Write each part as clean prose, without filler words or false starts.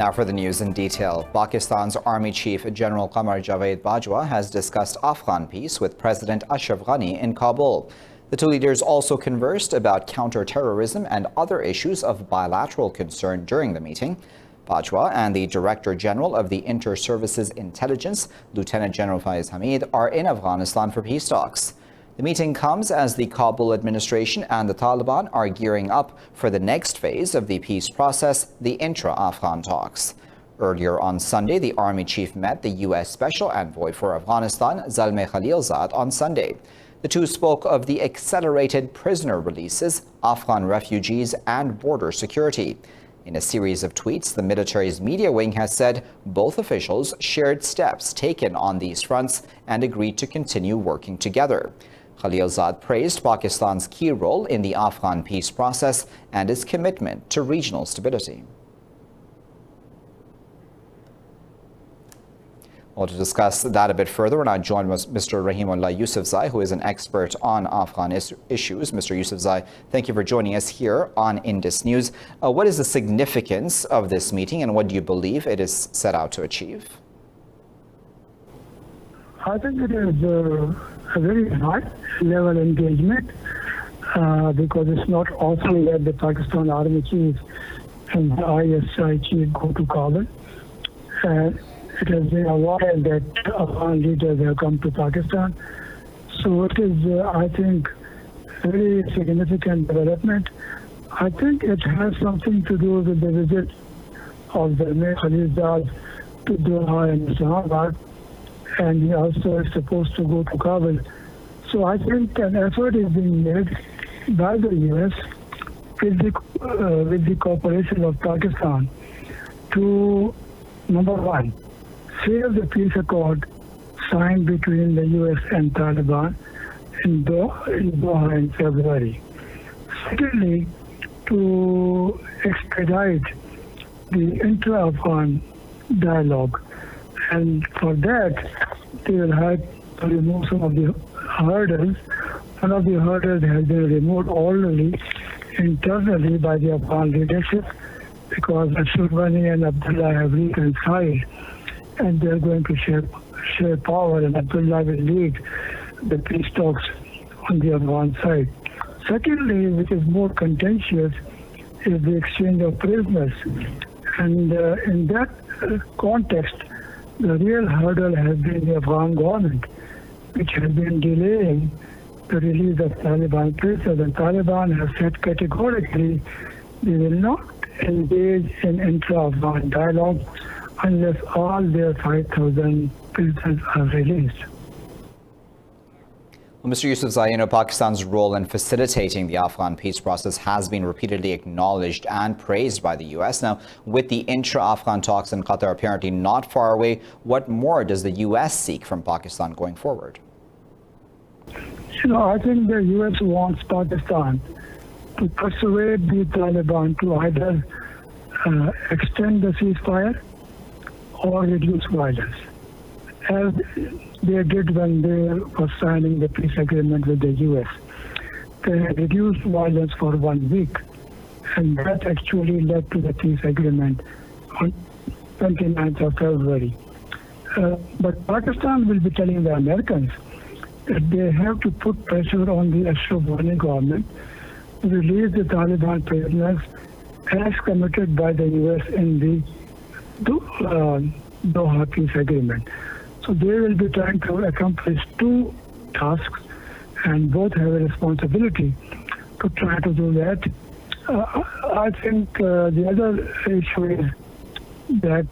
Now for the news in detail. Pakistan's Army Chief General Qamar Javed Bajwa has discussed Afghan peace with President Ashraf Ghani in Kabul. The two leaders also conversed about counter-terrorism and other issues of bilateral concern during the meeting. Bajwa and the Director General of the Inter-Services Intelligence, Lieutenant General Faiz Hamid, are in Afghanistan for peace talks. The meeting comes as the Kabul administration and the Taliban are gearing up for the next phase of the peace process, the Intra-AFGHAN talks. Earlier on Sunday, the Army Chief met the U.S. Special Envoy for Afghanistan, Zalmay Khalilzad, on Sunday. The two spoke of the accelerated prisoner releases, Afghan refugees, and border security. In a series of tweets, the military's media wing has said both officials shared steps taken on these fronts and agreed to continue working together. Khalilzad praised Pakistan's key role in the Afghan peace process and its commitment to regional stability. Well, to discuss that a bit further, we're now joined with Mr. Rahimullah Yousafzai, who is an expert on Afghan issues. Mr. Yousafzai, thank you for joining us here on Indus News. What is the significance of this meeting and what do you believe it is set out to achieve? I think it is a very high-level engagement because it's not often that the Pakistan Army Chief and the ISI Chief go to Kabul. It has been a while that Afghan leaders have come to Pakistan. So it is, I think, very significant development. I think it has something to do with the visit of the Khalilzad to Doha and Islamabad, and he also is supposed to go to Kabul. So I think an effort is being made by the U.S. with the cooperation of Pakistan to, number one, seal the peace accord signed between the U.S. and Taliban in Doha in February. Secondly, to expedite the intra-Afghan dialogue. And for that, they will have to remove some of the hurdles. One of the hurdles has been removed already internally by the Afghan leadership because Ashraf Ghani and Abdullah have reconciled and they're going to share power, and Abdullah will lead the peace talks on the Afghan side. Secondly, which is more contentious, is the exchange of prisoners. And in that context, the real hurdle has been the Afghan government, which has been delaying the release of Taliban prisoners. And Taliban has said categorically they will not engage in intra-Afghan dialogue unless all their 5,000 prisoners are released. Well, Mr. Yousafzai, Pakistan's role in facilitating the Afghan peace process has been repeatedly acknowledged and praised by the U.S. Now, with the intra-Afghan talks in Qatar apparently not far away, what more does the U.S. seek from Pakistan going forward? I think the U.S. wants Pakistan to persuade the Taliban to either extend the ceasefire or reduce violence, as they did when they were signing the peace agreement with the U.S. They reduced violence for 1 week, and that actually led to the peace agreement on 29th of February. But Pakistan will be telling the Americans that they have to put pressure on the Ashraf Ghani government to release the Taliban prisoners as committed by the U.S. in the Doha peace agreement. So they will be trying to accomplish two tasks, and both have a responsibility to try to do that. I think the other issue is that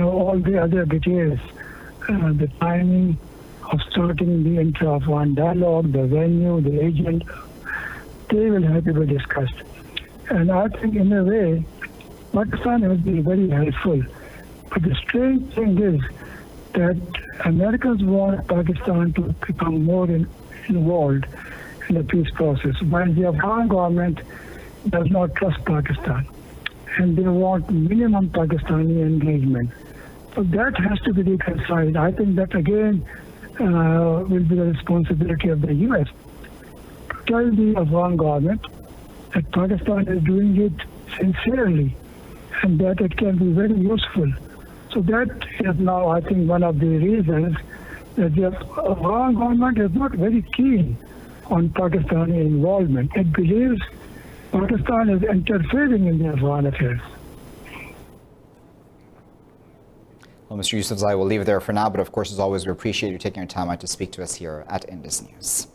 all the other details, the timing of starting the intra-Afghan dialogue, the venue, the agent, they will have to be discussed. And I think in a way, Pakistan has been very helpful. But the strange thing is that Americans want Pakistan to become more involved in the peace process, while the Afghan government does not trust Pakistan, and they want minimum Pakistani engagement. So that has to be reconciled. I think that again will be the responsibility of the U.S. to tell the Afghan government that Pakistan is doing it sincerely and that it can be very useful. So that is now, I think, one of the reasons that the Afghan government is not very keen on Pakistani involvement. It believes Pakistan is interfering in the Afghan affairs. Well, Mr. Yousafzai, we'll leave it there for now, but of course, as always, we appreciate you taking your time out to speak to us here at Indus News.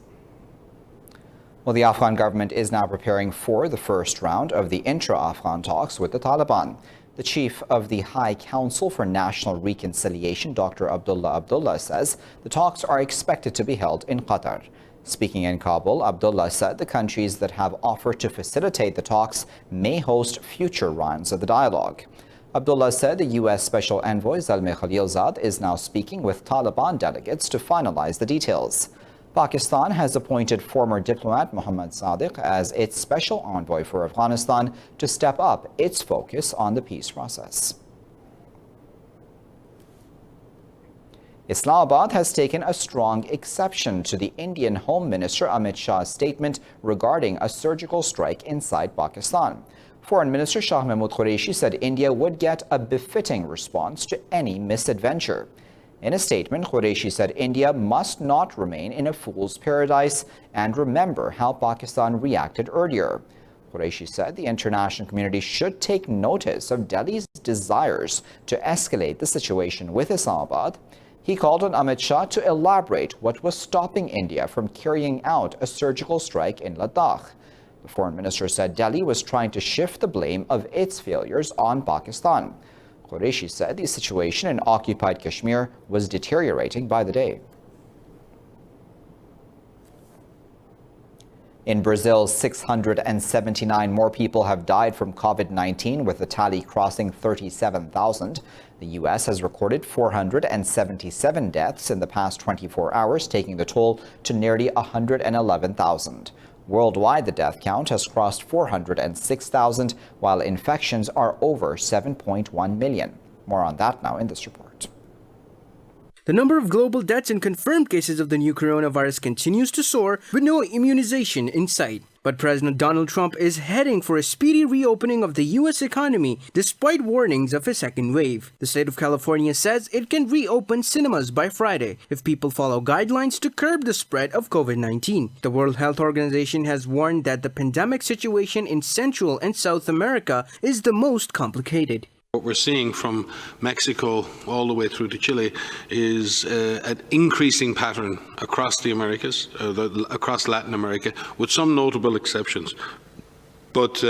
Well, the Afghan government is now preparing for the first round of the intra-Afghan talks with the Taliban. The chief of the High Council for National Reconciliation, Dr. Abdullah, says the talks are expected to be held in Qatar. Speaking in Kabul, Abdullah said the countries that have offered to facilitate the talks may host future rounds of the dialogue. Abdullah said the U.S. Special Envoy Zalmay Khalilzad is now speaking with Taliban delegates to finalize the details. Pakistan has appointed former diplomat Mohammad Sadiq as its special envoy for Afghanistan to step up its focus on the peace process. Islamabad has taken a strong exception to the Indian Home Minister Amit Shah's statement regarding a surgical strike inside Pakistan. Foreign Minister Shah Mahmood Qureshi said India would get a befitting response to any misadventure. In a statement, Qureshi said India must not remain in a fool's paradise and remember how Pakistan reacted earlier. Qureshi said the international community should take notice of Delhi's desires to escalate the situation with Islamabad. He called on Amit Shah to elaborate what was stopping India from carrying out a surgical strike in Ladakh. The foreign minister said Delhi was trying to shift the blame of its failures on Pakistan. Qureshi said the situation in occupied Kashmir was deteriorating by the day. In Brazil, 679 more people have died from COVID-19, with the tally crossing 37,000. The U.S. has recorded 477 deaths in the past 24 hours, taking the toll to nearly 111,000. Worldwide, the death count has crossed 406,000, while infections are over 7.1 million. More on that now in this report. The number of global deaths and confirmed cases of the new coronavirus continues to soar, with no immunization in sight. But President Donald Trump is heading for a speedy reopening of the U.S. economy despite warnings of a second wave. The state of California says it can reopen cinemas by Friday if people follow guidelines to curb the spread of COVID-19. The World Health Organization has warned that the pandemic situation in Central and South America is the most complicated. What we're seeing from Mexico all the way through to Chile is an increasing pattern across the Americas, across Latin America, with some notable exceptions. But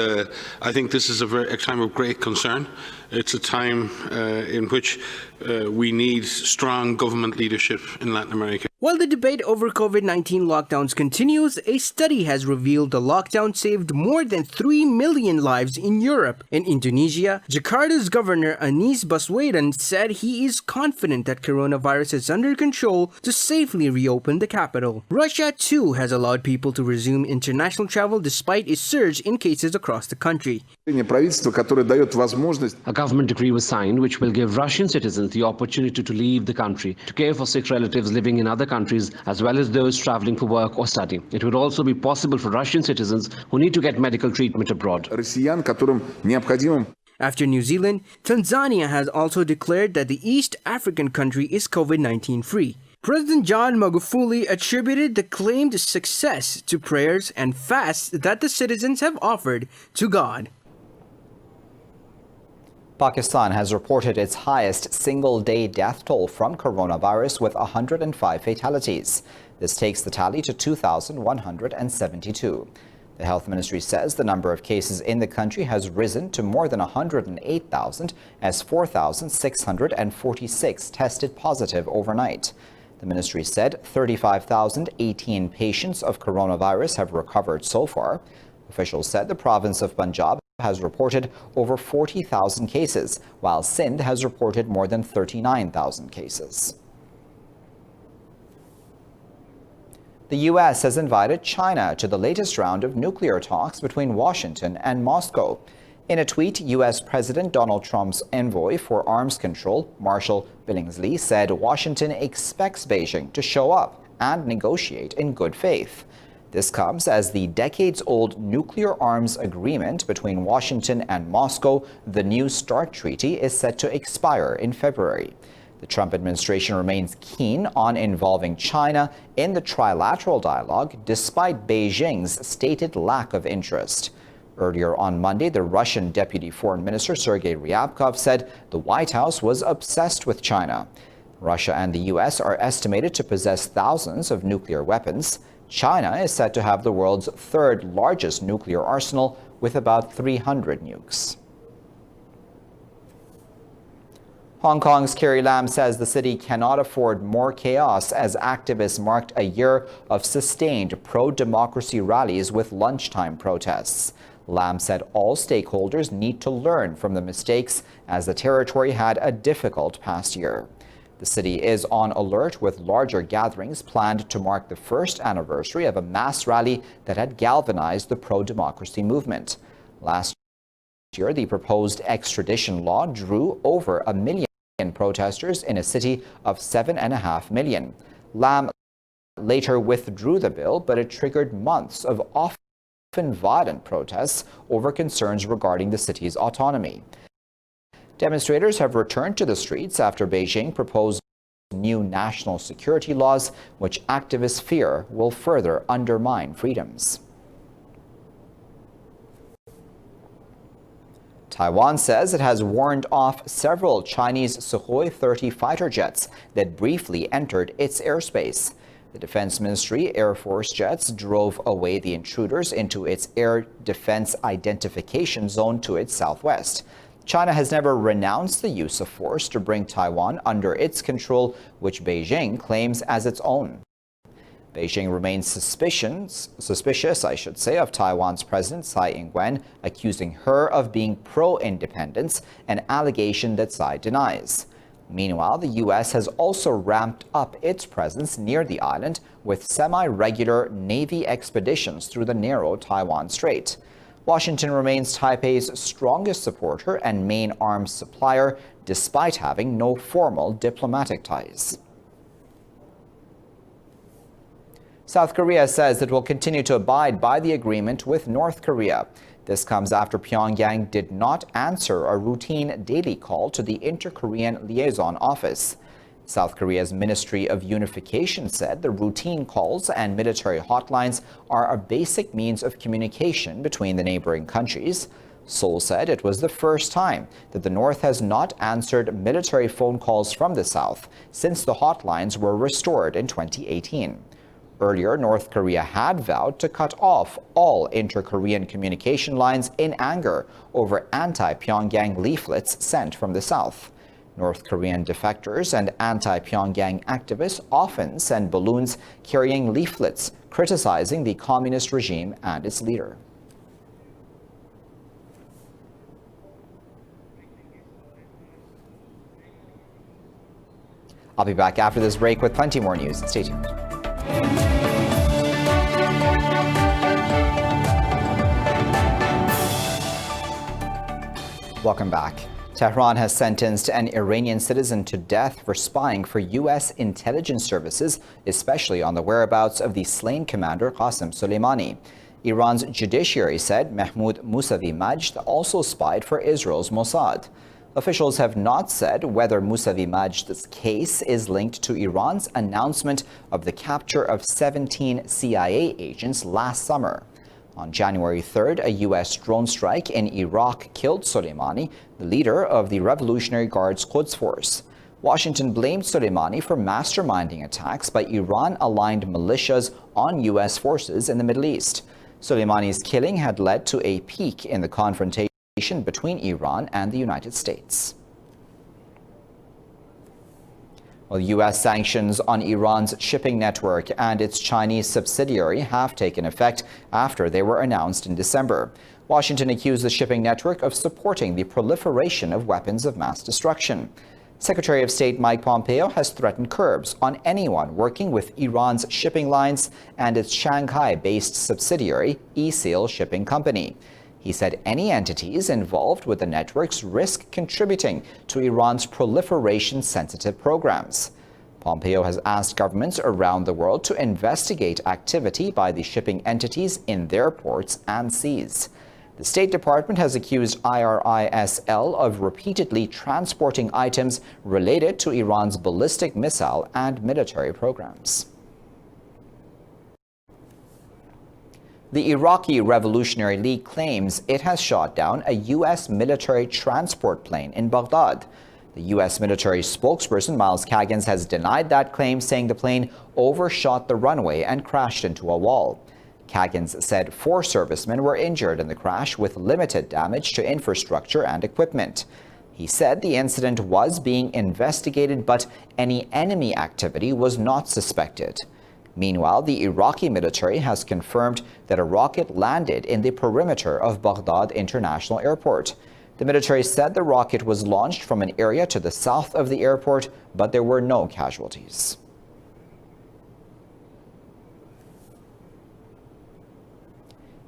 I think this is a time of great concern. It's a time in which we need strong government leadership in Latin America. While the debate over COVID-19 lockdowns continues, a study has revealed the lockdown saved more than 3 million lives in Europe. In Indonesia, Jakarta's governor Anies Baswedan said he is confident that coronavirus is under control to safely reopen the capital. Russia, too, has allowed people to resume international travel despite a surge in cases across the country. A government decree was signed which will give Russian citizens the opportunity to leave the country to care for sick relatives living in other countries as well as those travelling for work or study. It would also be possible for Russian citizens who need to get medical treatment abroad. After New Zealand, Tanzania has also declared that the East African country is COVID-19 free. President John Magufuli attributed the claimed success to prayers and fasts that the citizens have offered to God. Pakistan has reported its highest single-day death toll from coronavirus with 105 fatalities. This takes the tally to 2,172. The health ministry says the number of cases in the country has risen to more than 108,000 as 4,646 tested positive overnight. The ministry said 35,018 patients of coronavirus have recovered so far. Officials said the province of Punjab has reported over 40,000 cases, while Sindh has reported more than 39,000 cases. The U.S. has invited China to the latest round of nuclear talks between Washington and Moscow. In a tweet, U.S. President Donald Trump's envoy for arms control, Marshall Billingsley, said Washington expects Beijing to show up and negotiate in good faith. This comes as the decades-old nuclear arms agreement between Washington and Moscow, the New START Treaty, is set to expire in February. The Trump administration remains keen on involving China in the trilateral dialogue, despite Beijing's stated lack of interest. Earlier on Monday, the Russian Deputy Foreign Minister Sergei Ryabkov said the White House was obsessed with China. Russia and the U.S. are estimated to possess thousands of nuclear weapons. China is said to have the world's third largest nuclear arsenal, with about 300 nukes. Hong Kong's Carrie Lam says the city cannot afford more chaos as activists marked a year of sustained pro-democracy rallies with lunchtime protests. Lam said all stakeholders need to learn from the mistakes as the territory had a difficult past year. The city is on alert with larger gatherings planned to mark the first anniversary of a mass rally that had galvanized the pro-democracy movement. Last year, the proposed extradition law drew over 1 million protesters in a city of 7.5 million. Lam later withdrew the bill, but it triggered months of often violent protests over concerns regarding the city's autonomy. Demonstrators have returned to the streets after Beijing proposed new national security laws, which activists fear will further undermine freedoms. Taiwan says it has warned off several Chinese Sukhoi 30 fighter jets that briefly entered its airspace. The Defense Ministry Air Force jets drove away the intruders into its air defense identification zone to its southwest. China has never renounced the use of force to bring Taiwan under its control, which Beijing claims as its own. Beijing remains suspicious, of Taiwan's President Tsai Ing-wen, accusing her of being pro-independence, an allegation that Tsai denies. Meanwhile, the U.S. has also ramped up its presence near the island with semi-regular Navy expeditions through the narrow Taiwan Strait. Washington remains Taipei's strongest supporter and main arms supplier, despite having no formal diplomatic ties. South Korea says it will continue to abide by the agreement with North Korea. This comes after Pyongyang did not answer a routine daily call to the Inter-Korean Liaison Office. South Korea's Ministry of Unification said the routine calls and military hotlines are a basic means of communication between the neighboring countries. Seoul said it was the first time that the North has not answered military phone calls from the South since the hotlines were restored in 2018. Earlier, North Korea had vowed to cut off all inter-Korean communication lines in anger over anti-Pyongyang leaflets sent from the South. North Korean defectors and anti-Pyongyang activists often send balloons carrying leaflets criticizing the communist regime and its leader. I'll be back after this break with plenty more news. Stay tuned. Welcome back. Tehran has sentenced an Iranian citizen to death for spying for U.S. intelligence services, especially on the whereabouts of the slain commander Qasem Soleimani. Iran's judiciary said Mahmoud Mousavi Majd also spied for Israel's Mossad. Officials have not said whether Mousavi Majd's case is linked to Iran's announcement of the capture of 17 CIA agents last summer. On January 3rd, a U.S. drone strike in Iraq killed Soleimani, the leader of the Revolutionary Guard's Quds Force. Washington blamed Soleimani for masterminding attacks by Iran-aligned militias on U.S. forces in the Middle East. Soleimani's killing had led to a peak in the confrontation between Iran and the United States. Well, U.S. sanctions on Iran's shipping network and its Chinese subsidiary have taken effect after they were announced in December. Washington accused the shipping network of supporting the proliferation of weapons of mass destruction. Secretary of State Mike Pompeo has threatened curbs on anyone working with Iran's shipping lines and its Shanghai-based subsidiary, SEOUL Shipping Company. He said any entities involved with the networks risk contributing to Iran's proliferation-sensitive programs. Pompeo has asked governments around the world to investigate activity by the shipping entities in their ports and seas. The State Department has accused INTRA-AFGHAN of repeatedly transporting items related to Iran's ballistic missile and military programs. The Iraqi Revolutionary League claims it has shot down a U.S. military transport plane in Baghdad. The U.S. military spokesperson Miles Kaggans has denied that claim, saying the plane overshot the runway and crashed into a wall. Kaggans said 4 servicemen were injured in the crash with limited damage to infrastructure and equipment. He said the incident was being investigated, but any enemy activity was not suspected. Meanwhile, the Iraqi military has confirmed that a rocket landed in the perimeter of Baghdad International Airport. The military said the rocket was launched from an area to the south of the airport, but there were no casualties.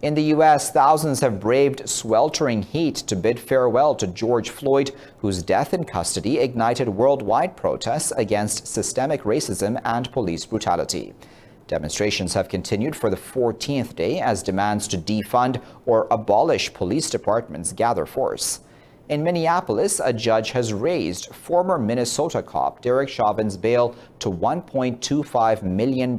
In the U.S., thousands have braved sweltering heat to bid farewell to George Floyd, whose death in custody ignited worldwide protests against systemic racism and police brutality. Demonstrations have continued for the 14th day as demands to defund or abolish police departments gather force. In Minneapolis, a judge has raised former Minnesota cop Derek Chauvin's bail to $1.25 million,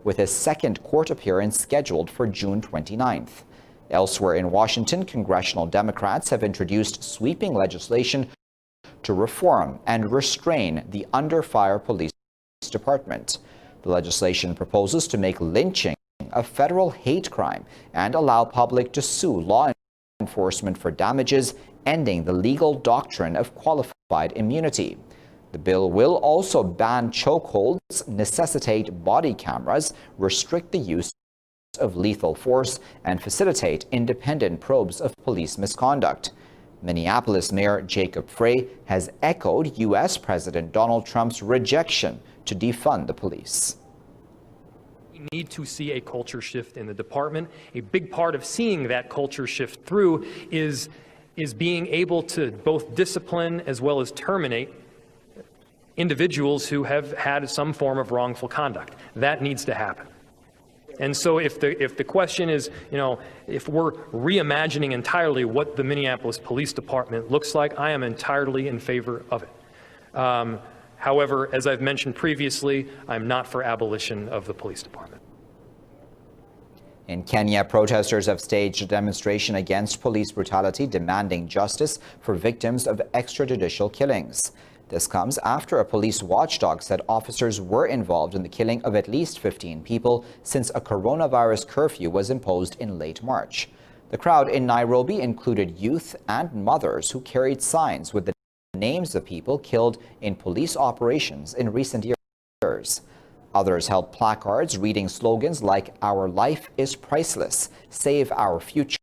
with his second court appearance scheduled for June 29th. Elsewhere in Washington, congressional Democrats have introduced sweeping legislation to reform and restrain the under-fire police department. The legislation proposes to make lynching a federal hate crime and allow public to sue law enforcement for damages, ending the legal doctrine of qualified immunity. The bill will also ban chokeholds, necessitate body cameras, restrict the use of lethal force, and facilitate independent probes of police misconduct. Minneapolis Mayor Jacob Frey has echoed U.S. President Donald Trump's rejection to defund the police. We need to see a culture shift in the department. A big part of seeing that culture shift through is being able to both discipline as well as terminate individuals who have had some form of wrongful conduct. That needs to happen. And so if the question is, if we're reimagining entirely what the Minneapolis Police Department looks like, I am entirely in favor of it. However, as I've mentioned previously, I'm not for abolition of the police department. In Kenya, protesters have staged a demonstration against police brutality, demanding justice for victims of extrajudicial killings. This comes after a police watchdog said officers were involved in the killing of at least 15 people since a coronavirus curfew was imposed in late March. The crowd in Nairobi included youth and mothers who carried signs with the names of people killed in police operations in recent years. Others held placards reading slogans like "Our life is priceless," "Save our future,"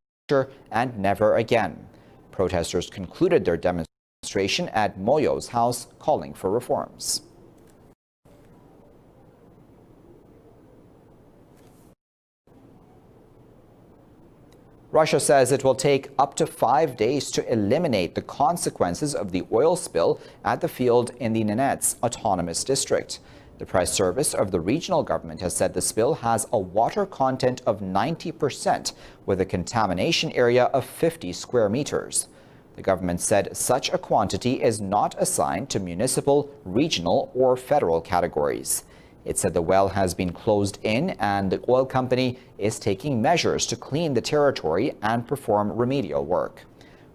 and "Never again." Protesters concluded their demonstration at Moyo's house, calling for reforms. Russia says it will take up to 5 days to eliminate the consequences of the oil spill at the field in the Nenets Autonomous District. The press service of the regional government has said the spill has a water content of 90% with a contamination area of 50 square meters. The government said such a quantity is not assigned to municipal, regional, or federal categories. It said the well has been closed in and the oil company is taking measures to clean the territory and perform remedial work.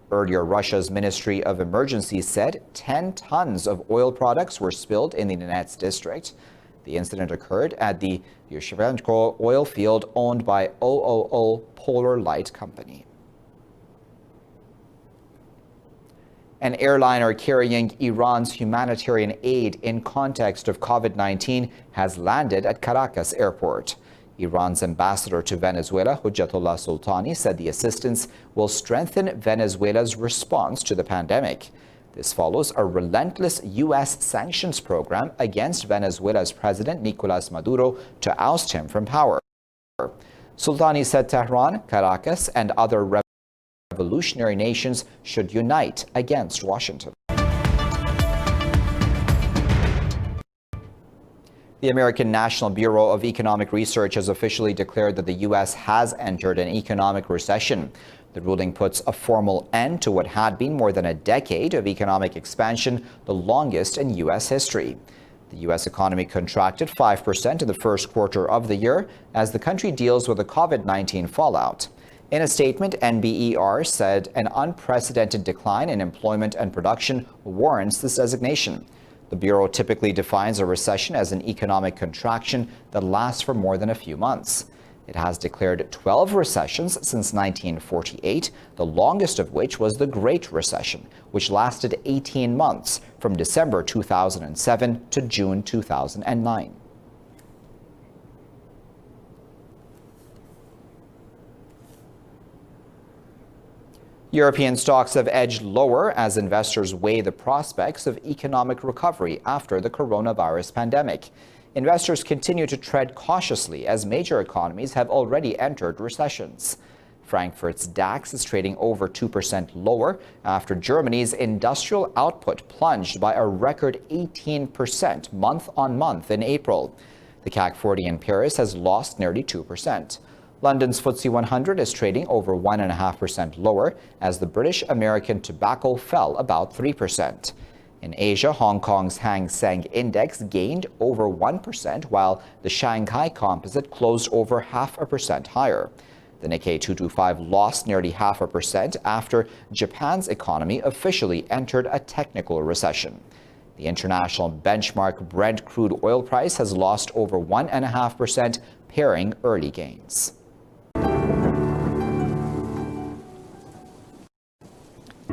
Earlier, Russia's Ministry of Emergency said 10 tons of oil products were spilled in the Nenets district. The incident occurred at the Yuzhvenko oil field owned by OOO Polar Light Company. An airliner carrying Iran's humanitarian aid in context of COVID-19 has landed at Caracas airport. Iran's ambassador to Venezuela, Hujjatullah Sultani, said the assistance will strengthen Venezuela's response to the pandemic. This follows a relentless U.S. sanctions program against Venezuela's president, Nicolas Maduro, to oust him from power. Sultani said Tehran, Caracas, and other revolutionary nations should unite against Washington. The American National Bureau of Economic Research has officially declared that the U.S. has entered an economic recession. The ruling puts a formal end to what had been more than a decade of economic expansion, the longest in U.S. history. The U.S. economy contracted 5% in the first quarter of the year as the country deals with the COVID-19 fallout. In a statement, NBER said an unprecedented decline in employment and production warrants this designation. The Bureau typically defines a recession as an economic contraction that lasts for more than a few months. It has declared 12 recessions since 1948, the longest of which was the Great Recession, which lasted 18 months from December 2007 to June 2009. European stocks have edged lower as investors weigh the prospects of economic recovery after the coronavirus pandemic. Investors continue to tread cautiously as major economies have already entered recessions. Frankfurt's DAX is trading over 2% lower after Germany's industrial output plunged by a record 18% month-on-month in April. The CAC 40 in Paris has lost nearly 2%. London's FTSE 100 is trading over 1.5% lower as the British American Tobacco fell about 3%. In Asia, Hong Kong's Hang Seng Index gained over 1%, while the Shanghai Composite closed over 0.5% higher. The Nikkei 225 lost nearly 0.5% after Japan's economy officially entered a technical recession. The international benchmark Brent crude oil price has lost over 1.5%, pairing early gains.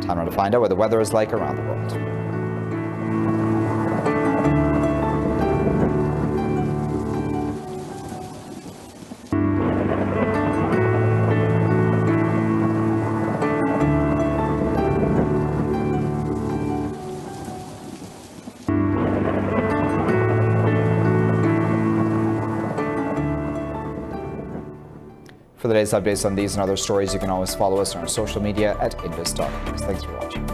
Time now to find out what the weather is like around the world. For the latest updates on these and other stories, you can always follow us on our social media at Indus.News. Thanks for watching.